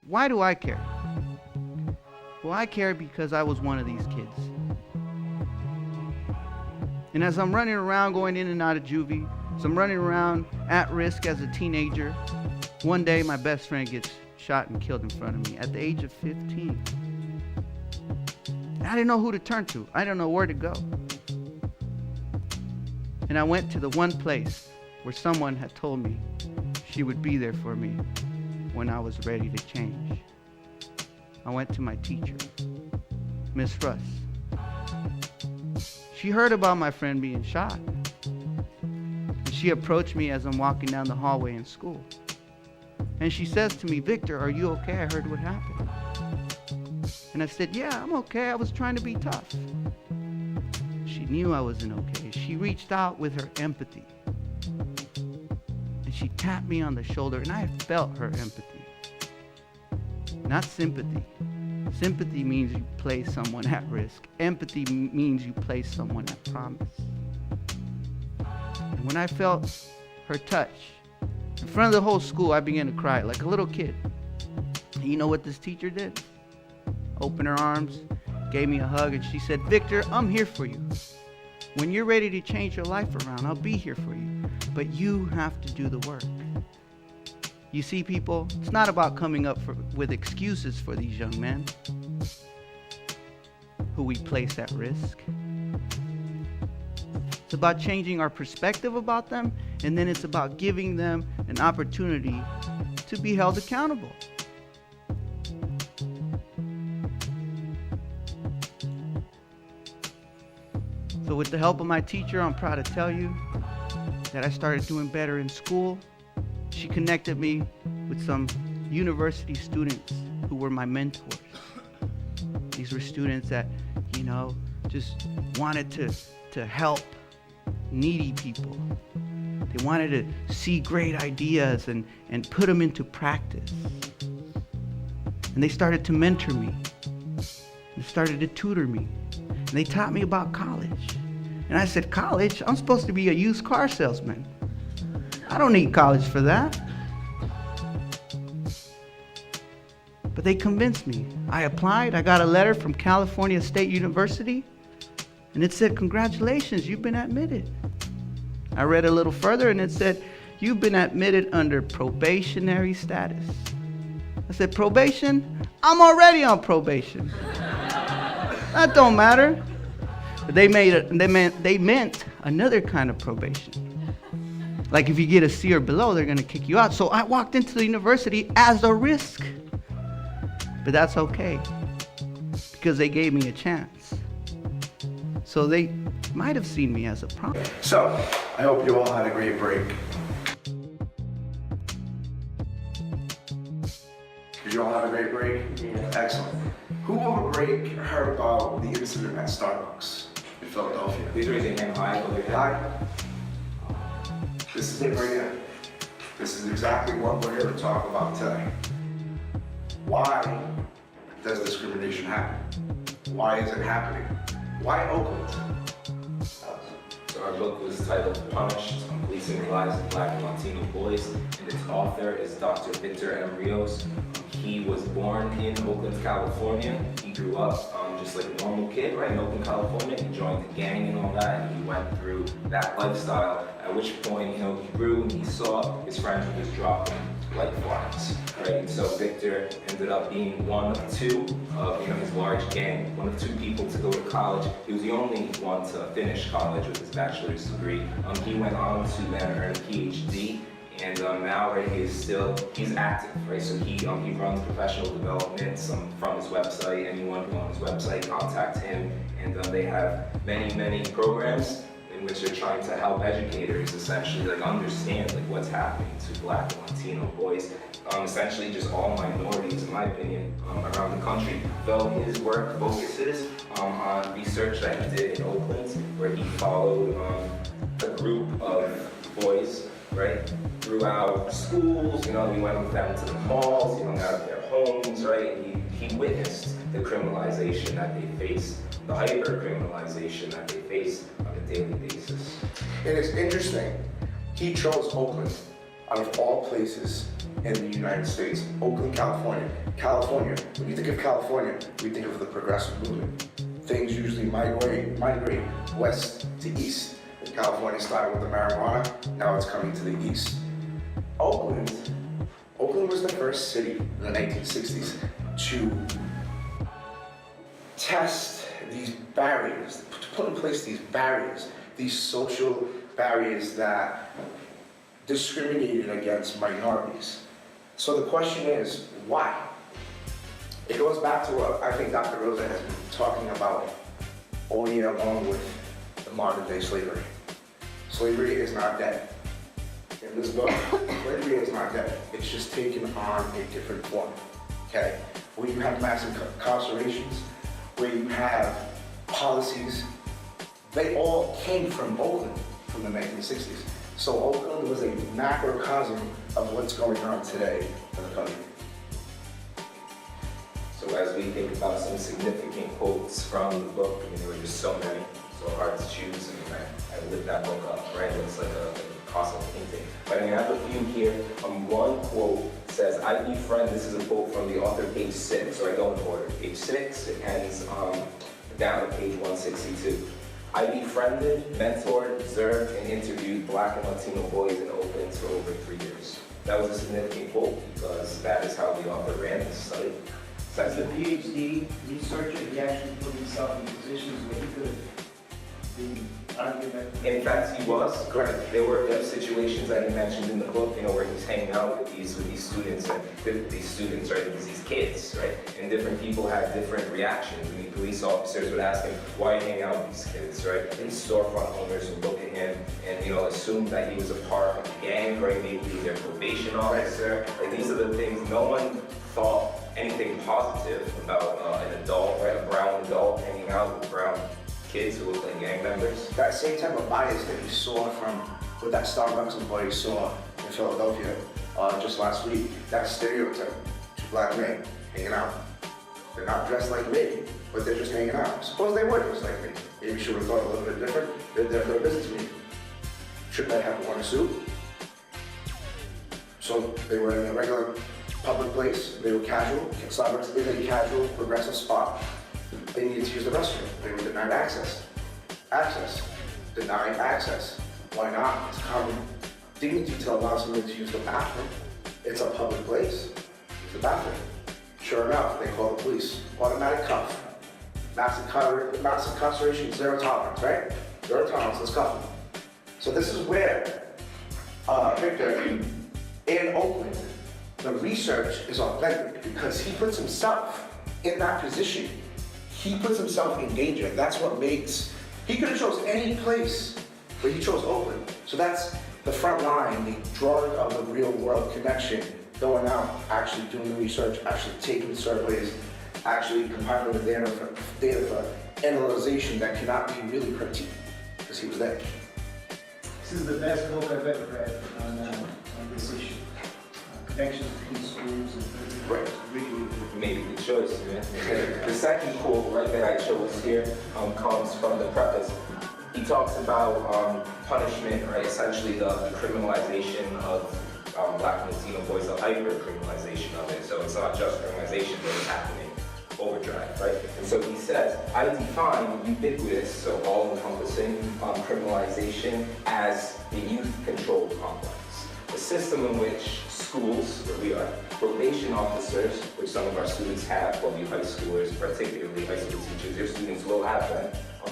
Why do I care? Well, I care because I was one of these kids. And as I'm running around going in and out of juvie, as I'm running around at risk as a teenager, one day my best friend gets shot and killed in front of me at the age of 15. I didn't know who to turn to. I didn't know where to go. And I went to the one place where someone had told me she would be there for me when I was ready to change. I went to my teacher, Miss Russ. She heard about my friend being shot. And she approached me as I'm walking down the hallway in school. And she says to me, "Victor, are you okay? I heard what happened." And I said, "Yeah, I'm okay. I was trying to be tough." She knew I wasn't okay. She reached out with her empathy. And she tapped me on the shoulder, and I felt her empathy. Not sympathy. Sympathy means you place someone at risk. Empathy means you place someone at promise. And when I felt her touch, in front of the whole school, I began to cry like a little kid. And you know what this teacher did? Opened her arms, gave me a hug, and she said, "Victor, I'm here for you. When you're ready to change your life around, I'll be here for you. But you have to do the work." You see, people, it's not about coming up with excuses for these young men who we place at risk. It's about changing our perspective about them, and then it's about giving them an opportunity to be held accountable. So with the help of my teacher, I'm proud to tell you that I started doing better in school. She connected me with some university students who were my mentors. These were students that, just wanted to help needy people. They wanted to see great ideas and put them into practice. And they started to mentor me. They started to tutor me. And they taught me about college. And I said, "College? I'm supposed to be a used car salesman. I don't need college for that." But they convinced me. I applied. I got a letter from California State University, and it said, "Congratulations, you've been admitted." I read a little further, and it said, "You've been admitted under probationary status." I said, "Probation? I'm already on probation. That don't matter." But they meant another kind of probation. Like if you get a C or below, they're gonna kick you out. So I walked into the university as a risk. But that's okay, because they gave me a chance. So they might have seen me as a problem. So, I hope you all had a great break. Did you all have a great break? Yeah. Excellent. Who over break heard about the incident at Starbucks in Philadelphia? Please raise your hand high. High. This is it right here. This is exactly what we're here to talk about today. Why does discrimination happen? Why is it happening? Why Oakland? So our book was titled Punished, Policing the Lives of Black and Latino Boys, and its author is Dr. Victor M. Rios. He was born in Oakland, California. He grew up just like a normal kid, right, in Oakland, California. He joined the gang and all that, and he went through that lifestyle, at which point, he grew and he saw his friends were just dropping like flies, right? And so Victor ended up being one of two of his large gang, one of two people to go to college. He was the only one to finish college with his bachelor's degree. He went on to then earn a PhD, and now right, he's active, right? So he runs professional development from his website. Anyone who on his website contact him, and they have many programs in which they're trying to help educators essentially understand what's happening to Black and Latino boys, essentially just all minorities, in my opinion, around the country. Though his work focuses on research that he did in Oakland, where he followed a group of boys, right, throughout schools. He went with them to the malls, he hung out at their homes, right? He witnessed the criminalization that they face, the hyper-criminalization that they face on a daily basis. And it's interesting, he chose Oakland out of all places in the United States, Oakland, California. California, when you think of California, we think of the progressive movement. Things usually migrate west to east. California started with the marijuana, now it's coming to the east. Oakland was the first city in the 1960s to test these barriers, to put in place these barriers, these social barriers that discriminated against minorities. So the question is, why? It goes back to what I think Dr. Rosa has been talking about all year long with the modern day slavery. Slavery is not dead. In this book, slavery is not dead. It's just taken on a different form, okay? Where you have mass incarcerations, where you have policies, they all came from Oakland from the 1960s. So Oakland was a macrocosm of what's going on today in the country. So as we think about some significant quotes from the book, I mean, there were just so many, so hard to choose, and I lit that book up, right? It's like a cosmic painting. But I mean, I have a few here. One quote says, I befriend, this is a quote from the author, page 6, so I go in order. Page 6, it ends down at page 162. I befriended, mentored, observed, and interviewed Black and Latino boys in Oakland for over 3 years. That was a significant quote because that is how the author ran his study. As a PhD researcher, he actually put himself in positions where he could have been argumentative. In fact, he was. Correct. There were situations that he mentioned in the book, you know, where he's hanging out with these students, and these students, right, these kids, right, and different people had different reactions. I mean, police officers would ask him, "Why are you hanging out with these kids?" Right? And storefront owners would look at him and, you know, assume that he was a part of the gang, right? Maybe he was their probation officer. Like, these are the things no one thought anything positive about an adult, right, a brown adult hanging out with brown kids who look like gang members. That same type of bias that you saw from what that Starbucks employee saw in Philadelphia just last week, that stereotype, two black men hanging out. They're not dressed like me, but they're just hanging out. Suppose they were dressed like me. Maybe she would have thought a little bit different. They're there for a business meeting. Shouldn't they have worn a suit? So they were in a regular public place. They were casual. Starbucks is a casual, progressive spot. They needed to use the restroom. They were denied access. Denied access. Why not? It's common dignity to allow somebody to use the bathroom. It's a public place. Use the bathroom. Sure enough, they call the police. Automatic cuff. Mass incarceration, zero tolerance, right? Zero tolerance, let's cuff them. So this is where, Victor, in Oakland, the research is authentic because he puts himself in that position. He puts himself in danger. That's what makes, he could have chose any place, but he chose Oakland. So that's the front line, the drawing of the real world connection, going out, actually doing the research, actually taking surveys, actually compiling the data for analyzation that cannot be really critiqued, because he was there. This is the best book I've ever read on this issue. Connections between schools and Right. really good. Made a good choice, man. The second quote right that I chose here comes from the preface. He talks about punishment, right? Essentially the criminalization of Black and Latino boys, the hyper-criminalization of it. So it's not just criminalization, but it's happening overdrive, right? And so he says, I define ubiquitous, so all-encompassing criminalization as the youth-controlled complex. A system in which schools, where we are, probation officers, which some of our students have, well, we high schoolers, particularly high school teachers, your students will have them,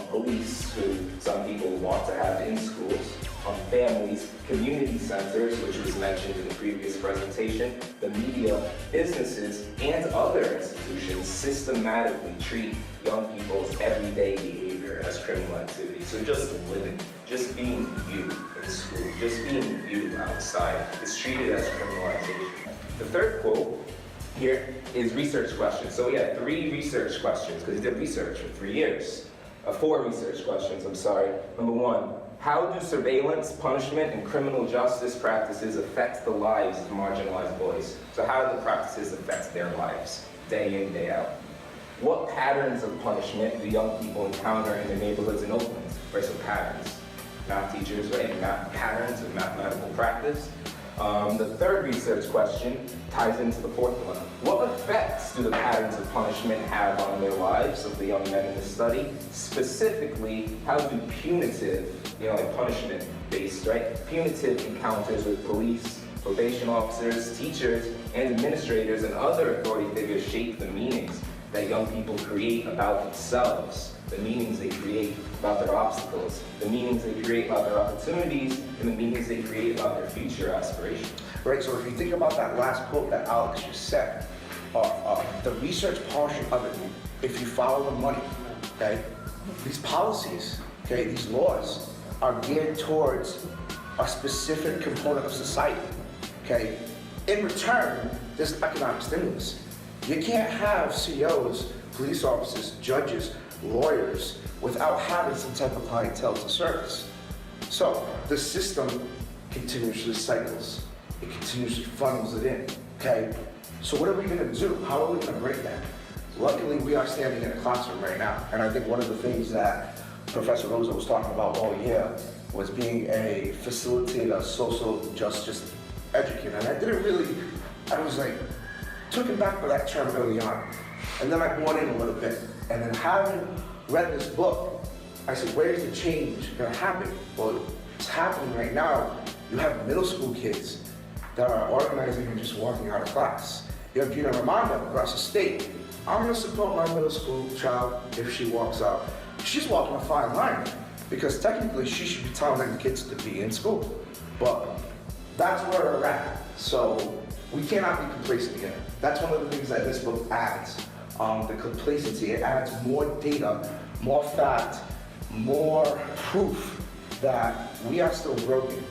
police, who some people want to have in schools, families, community centers, which was mentioned in the previous presentation, the media, businesses, and other institutions systematically treat young people's everyday behavior as criminal activity. So just living, just being you in school, just being you outside is treated as criminalization. The third quote here is research questions. So we had 3 research questions, because he did research for 3 years. 4 research questions, I'm sorry. Number 1, how do surveillance, punishment, and criminal justice practices affect the lives of marginalized boys? So how do the practices affect their lives, day in, day out? What patterns of punishment do young people encounter in their neighborhoods in Oakland? Right, so patterns. Math teachers, right, math patterns of mathematical practice. The third research question ties into the fourth one. What effects do the patterns of punishment have on their lives of the young men in this study? Specifically, how do punitive, like punishment-based, right? Punitive encounters with police, probation officers, teachers, and administrators and other authority figures shape the meanings that young people create about themselves, the meanings they create about their obstacles, the meanings they create about their opportunities, and the meanings they create about their future aspirations. Right, so if you think about that last quote that Alex just said, the research portion of it, if you follow the money, okay, these policies, okay, these laws are geared towards a specific component of society, okay? In return, there's economic stimulus. You can't have CEOs, police officers, judges, lawyers, without having some type of clientele to service. So the system continuously cycles. It continuously funnels it in, okay? So what are we gonna do? How are we gonna break that? Luckily, we are standing in a classroom right now, and I think one of the things that Professor Rosa was talking about all year was being a facilitator, social justice educator. And I didn't really, I was like, took it back for that term early on. And then I bought in a little bit. And then having read this book, I said, where's the change gonna happen? Well, it's happening right now. You have middle school kids that are organizing and just walking out of class. You have Gina Raimondo across the state. I'm gonna support my middle school child if she walks out. She's walking a fine line because technically she should be telling the kids to be in school. But that's where we're at. So we cannot be complacent here. That's one of the things that this book adds. The complacency, it adds more data, more fact, more proof that we are still broken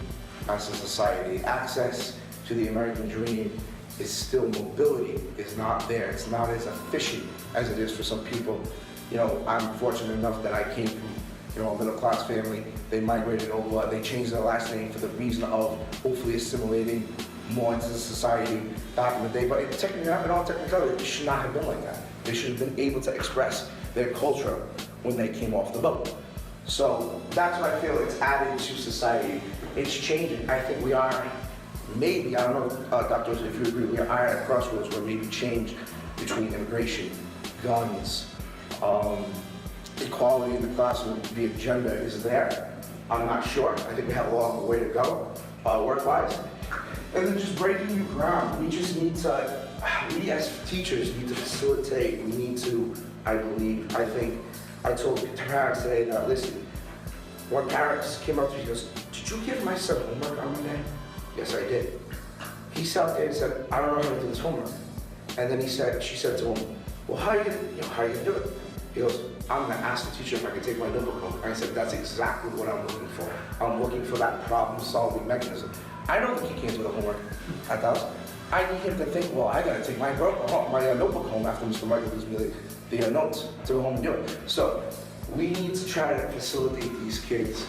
as a society. Access to the American dream is still, mobility is not there. It's not as efficient as it is for some people. I'm fortunate enough that I came from, a middle class family. They migrated over, they changed their last name for the reason of hopefully assimilating more into the society back in the day. But in all technicality, it should not have been like that. They should have been able to express their culture when they came off the boat. So that's what I feel it's added to society. It's changing. I think we are maybe, I don't know, doctors, if you agree, we are at a crossroads where maybe change between immigration, guns, equality in the classroom, the agenda is there. I'm not sure. I think we have a long way to go, work-wise. And then just breaking new ground. We just need to, we as teachers need to facilitate. We need to, I think, I told parents today that, listen, one parent came up to me and goes, did you give my son homework on Monday? Yes, I did. He sat there and said, I don't know how to do this homework. And then she said to him, well, how are you gonna do it? He goes, I'm gonna ask the teacher if I can take my notebook home. I said, that's exactly what I'm looking for. I'm looking for that problem-solving mechanism. I don't think he can't do the homework at the house. I need him to think, well, I gotta take my notebook home after Mr. Michael gives me the notes to go home and do it. So we need to try to facilitate these kids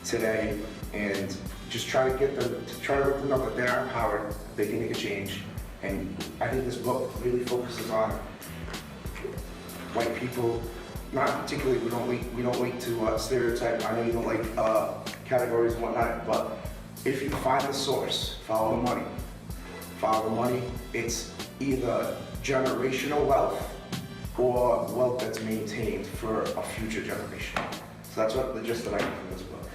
today and just try to get them, to let them know that they are empowered, they can make a change. And I think this book really focuses on white people, not particularly, we don't like to stereotype. I know you don't like categories and whatnot, but if you find the source, follow the money. Follow the money. It's either generational wealth or wealth that's maintained for a future generation. So that's what the gist that I get from this book.